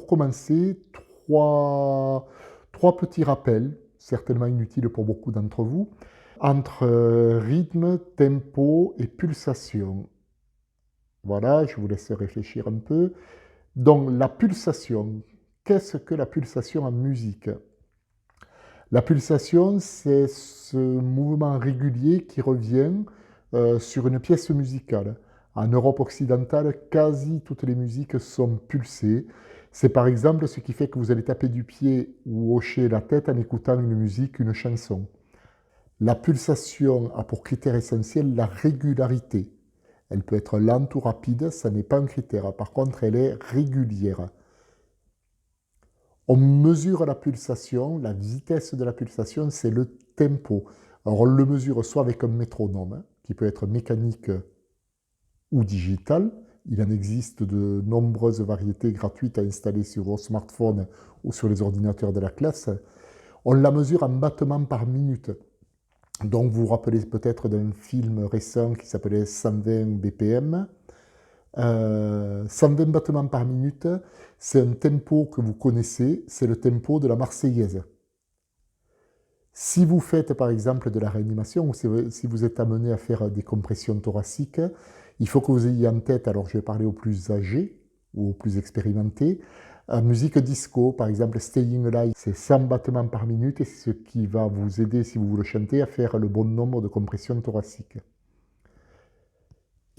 pour commencer, trois petits rappels, certainement inutiles pour beaucoup d'entre vous, entre rythme, tempo et pulsation. Voilà, je vous laisse réfléchir un peu. Donc, la pulsation. Qu'est-ce que la pulsation en musique? La pulsation, c'est ce mouvement régulier qui revient sur une pièce musicale. En Europe occidentale, quasi toutes les musiques sont pulsées. C'est par exemple ce qui fait que vous allez taper du pied ou hocher la tête en écoutant une musique, une chanson. La pulsation a pour critère essentiel la régularité. Elle peut être lente ou rapide, ça n'est pas un critère. Par contre, elle est régulière. On mesure la pulsation, la vitesse de la pulsation, c'est le tempo. Alors on le mesure soit avec un métronome, qui peut être mécanique ou digital. Il en existe de nombreuses variétés gratuites à installer sur vos smartphones ou sur les ordinateurs de la classe. On la mesure en battements par minute. Donc vous vous rappelez peut-être d'un film récent qui s'appelait 120 BPM. 120 battements par minute, c'est un tempo que vous connaissez, c'est le tempo de la Marseillaise. Si vous faites par exemple de la réanimation ou si vous êtes amené à faire des compressions thoraciques, il faut que vous ayez en tête, alors je vais parler aux plus âgés ou aux plus expérimentés, musique disco, par exemple Staying Alive, c'est 100 battements par minute et c'est ce qui va vous aider, si vous le chantez, à faire le bon nombre de compressions thoraciques.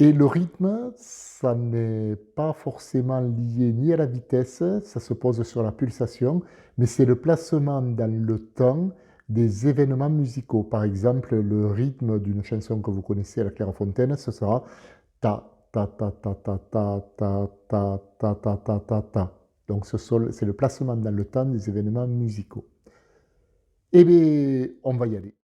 Et le rythme, ça n'est pas forcément lié ni à la vitesse, ça se pose sur la pulsation, mais c'est le placement dans le temps des événements musicaux. Par exemple, le rythme d'une chanson que vous connaissez à la Clairefontaine, ce sera ta ta ta ta ta ta ta ta ta ta ta ta ta. Donc c'est le placement dans le temps des événements musicaux. Eh bien, on va y aller.